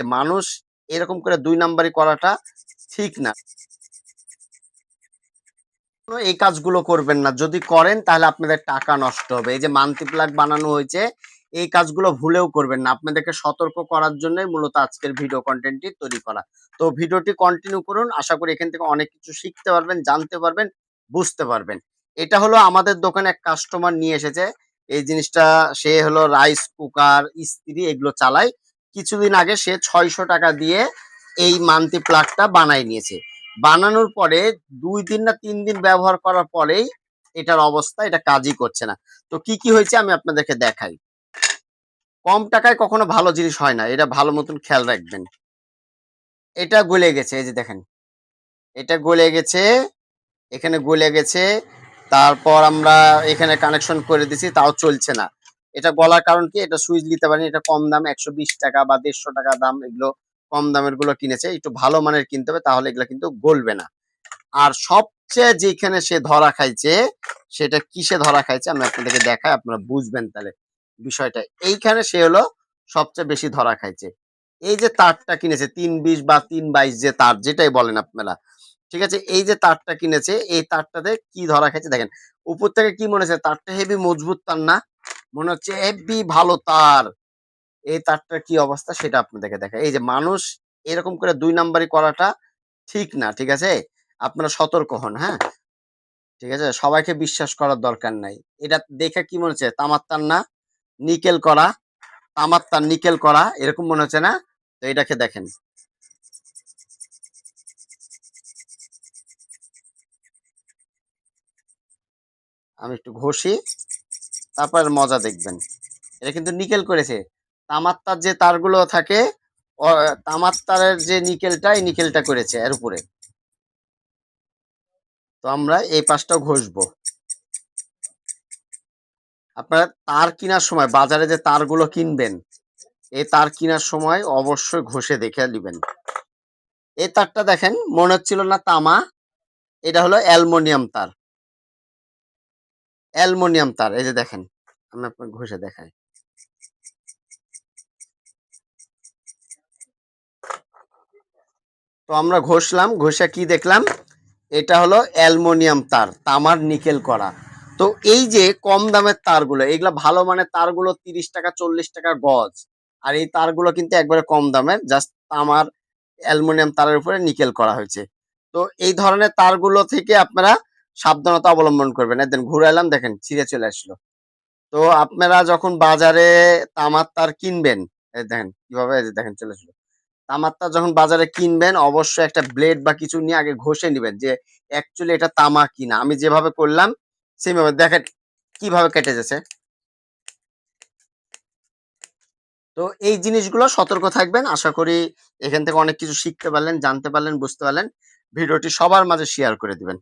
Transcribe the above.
মানুষ এরকম করে ২ নাম্বারি করাটা ঠিক না। এই কাজগুলো করবেন না। যদি করেন তাহলে আপনাদের টাকা নষ্ট হবে। এই যে মাল্টি প্লাগ বানানো হয়েছে, এই কাজগুলো ভুলেও করবেন না। আপনাদেরকে সতর্ক করার জন্যই মূলত আজকের ভিডিও কনটেন্টটি তৈরি করা। তো ভিডিওটি কন্টিনিউ করুন। আশা করি এখান থেকে অনেক কিছু শিখতে পারবেন, জানতে পারবেন, বুঝতে পারবেন। এটা হলো আমাদের দোকানে এক কাস্টমার নিয়ে এসেছে। এই জিনিসটা সে হলো রাইস কুকার, ইস্ত্রি এগুলো চালায়। কিছুদিন আগে সে ৳৬০০ দিয়ে এই মাল্টি প্লাগটা বানায় নিয়েছে। বানানোর পরে ২ দিন না ৩ দিন ব্যবহার করার পরেই এটার অবস্থা এটা কাজই করছে না। তো কি হয়েছে আমি আপনাদেরকে দেখাই। কম টাকায় কখনো ভালো জিনিস হয় না। এটা ভালো মতন খেয়াল রাখবেন। এটা গলে গেছে এই যে দেখেন। এটা গলে গেছে, এখানে গলে গেছে। তারপর আমরা এখানে কানেকশন করে দিছি তাও চলছে না। এটা গলার কারণ কি? এটা সুইচ দিতে পারিনি। এটা কম দাম ৳১২০ বা ৳১৫০ দাম এগুলো কম দামের গুলো কিনেছে। একটু ভালো মানের কিনতে হবে তাহলে এগুলা কিন্তু গলবে না। আর সবচেয়ে যেখানে সে ধরা খাইছে, সেটা কিসে ধরা খাইছে আমি আপনাদেরকে দেখাই আপনারা বুঝবেন তাহলে বিষয়টা। এইখানে সে হলো সবচেয়ে বেশি ধরা খাইছে। এই যে তারটা কিনেছে ৩২০ বা ৩২২ যে তার যেটাই বলেন আপনারা। ঠিক আছে? এই যে তারটা কিনেছে এই তারটাতে কি ধরা খাইছে দেখেন। উপর থেকে কি মনে হচ্ছে তারটা হেভি মজবুত তার না? মনে হচ্ছে হেব্বি ভালো তার। এই তারটার কি অবস্থা সেটা আপনাদেরকে দেখাই। এই যে মানুষ এরকম করে ২ নাম্বারি করাটা ঠিক না। ঠিক আছে? আপনারা সতর্ক হন, হ্যাঁ? ঠিক আছে? সবাইকে বিশ্বাস করার দরকার নাই। এটা দেখে কি মনে হচ্ছে? তামার তার না? নিকেল করা, তামার তার নিকেল করা এরকম মনে হচ্ছে না? তো এটাকে দেখেন। আমি একটু ঘষি, তারপর মজা দেখবেন। এটা কিন্তু নিকেল করেছে। তামার তার যে তারগুলো থাকে, অ তামার তারের যে নিকেলটা, এই নিকেলটা করেছে এর উপরে। তো আমরা এই পাশটাও ঘষবো। আপনারা তার কিনার সময় বাজারে যে তারগুলো কিনবেন, এই তার কিনার সময় অবশ্যই ঘষে দেখে নিবেন। এই তারটা দেখেন মনে হচ্ছিল না তামা, এটা হলো অ্যালুমিনিয়াম তার। অ্যালুমিনিয়াম তার এই যে দেখেন। আমি আপনাকে ঘষে দেখাই। তো আমরা ঘষলাম, ঘষে কি দেখলাম? এটা হলো অ্যালুমিনিয়াম তার, তামার নিকেল করা। তো এই যে কম দামের তারগুলো, এগুলা ভালো মানের তারগুলো ৳৩০ ৳৪০ গজ। আর এই তারগুলো কিন্তু একবারে কম দামের, জাস্ট তামার অ্যালুমিনিয়াম তারের উপরে নিকেল করা হয়েছে। তো এই ধরনের তারগুলো থেকে আপনারা সাবধানতা অবলম্বন করবেন। এই দেন ঘুরাইলাম দেখেন ছিঁড়ে চলে আসলো। তো আপনারা যখন বাজারে তামার তার কিনবেন, এই দেখেন কিভাবে এই যে দেখেন চলে আসলো। তামার তার যখন বাজারে কিনবেন অবশ্যই একটা ব্লেড বা কিছু নিয়ে আগে ঘষে নিবেন যে অ্যাকচুয়ালি এটা তামা কিনা। আমি যেভাবে করলাম সেভাবে দেখেন কিভাবে কেটে গেছে। তো এই জিনিসগুলো সতর্ক থাকবেন। আশা করি এখান থেকে অনেক কিছু শিখতে পারলেন, জানতে পারলেন, বুঝতে পারলেন। ভিডিওটি সবার মাঝে শেয়ার করে দিবেন।